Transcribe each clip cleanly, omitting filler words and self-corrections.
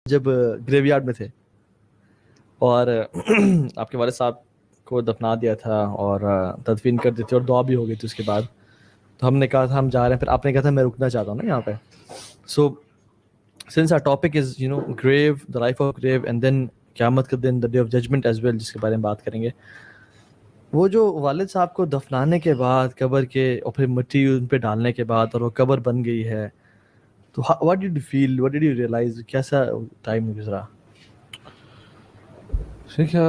جب گریو یارڈ میں تھے اور آپ کے والد صاحب کو دفنا دیا تھا اور تدفین کر دی تھی اور دعا بھی ہو گئی تھی اس کے بعد, تو ہم نے کہا تھا ہم جا رہے ہیں, پھر آپ نے کہا تھا میں رکنا چاہتا ہوں نا یہاں پہ. سو since our topic is grave, the life of grave, and then قیامت کا دن, the day of judgment as well, جس کے بارے میں بات کریں گے. وہ جو والد صاحب کو دفنانے کے بعد قبر کے اور پھر مٹی ان پہ ڈالنے کے بعد اور وہ قبر بن گئی ہے, تو what did you feel, what did you realize, کیسا ٹائم گزرا؟ ٹھیک ہے,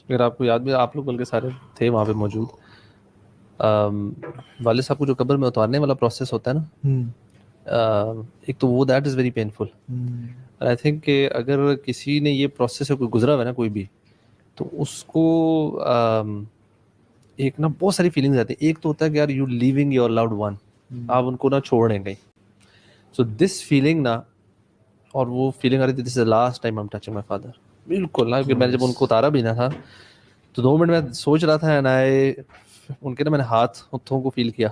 اگر آپ کو یاد بھی, آپ لوگ بلکہ سارے تھے وہاں پہ موجود, والد صاحب کو جو قبر میں اتارنے والا پروسیس ہوتا ہے نا, ایک تو وہ that is very painful. I think کہ اگر کسی نے یہ پروسیس سے کوئی گزرا ہوا ہے نا کوئی بھی, تو اس کو ایک نا بہت ساری فیلنگز آتی ہیں. ایک تو ہوتا ہے کہ یار you leaving your loved one, آپ ان کو نہ چھوڑ رہے ہیں کہیں. سو دس فیلنگ نا, اور وہ فیلنگ آ رہی تھی this is the last time I am touching my father. بالکل نا, کہ میں نے جب ان کو اتارا بھی نہ تھا تو 2 منٹ میں سوچ رہا تھا, ان کے نا میں نے ہاتھوں کو فیل کیا,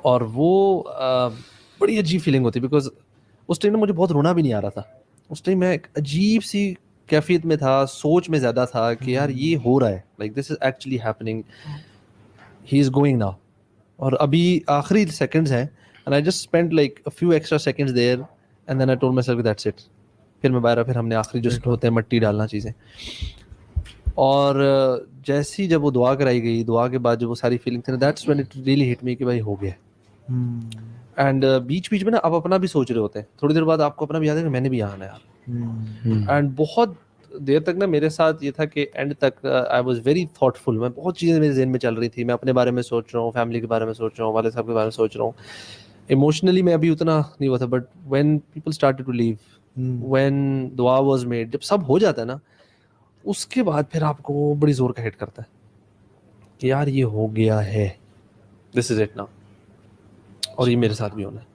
اور وہ بڑی عجیب فیلنگ ہوتی, بیکاز اس ٹائم نا مجھے بہت رونا بھی نہیں آ رہا تھا. اس ٹائم میں ایک عجیب سی کیفیت میں تھا, سوچ میں زیادہ تھا کہ یار یہ ہو رہا ہے, like this is actually happening, he is going now. اور ابھی آخری سیکنڈز ہیں, and I just spend like a few extra seconds there, and then I told myself that's it. پھر میں باہر, پھر ہم نے آخری جو ہوتے ہیں مٹی ڈالنا چیزیں, اور جیسی جب وہ دعا کرائی گئی, دعا کے بعد جو وہ ساری فیلنگ تھی نا, دیٹس وین اٹ ریئلی ہٹ می کہ بھائی ہو گیا. اینڈ بیچ میں نا آپ اپنا بھی سوچ رہے ہوتے ہیں, تھوڑی دیر بعد آپ کو اپنا بھی یاد ہے کہ میں نے بھی یہاں آنا یار. اینڈ بہت دیر تک نا میرے ساتھ یہ تھا کہ اینڈ تک آئی واز ویری تھاٹ فل. میں بہت چیزیں میرے ذہن میں چل رہی تھی, میں اپنے بارے میں سوچ رہا ہوں, فیملی کے بارے میں سوچ رہا ہوں, والد صاحب کے بارے میں سوچ رہا ہوں. ایموشنلی میں ابھی اتنا نہیں ہوا تھا, but when people started to leave, when دعا واز میڈ, جب سب ہو جاتا ہے نا, اس کے بعد پھر آپ کو بڑی زور کا ہٹ کرتا ہے کہ یار یہ ہو گیا ہے, دس از اٹ ناؤ, اور یہ میرے ساتھ بھی ہونا ہے.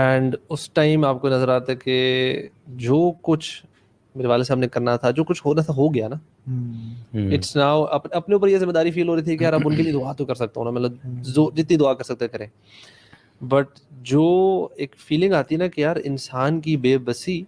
اینڈ اس ٹائم آپ کو نظر آتا ہے کہ جو کچھ میرے والد صاحب نے کرنا تھا, جو کچھ ہونا تھا ہو گیا نا. اٹس ناؤ اپنے اوپر یہ ذمہ داری فیل ہو رہی تھی کہ یار اب ان کے لیے دعا تو کر سکتا ہوں نا, مطلب جتنی دعا کر سکتے کریں. بٹ جو ایک فیلنگ آتی ہے نا کہ یار انسان کی بے بسی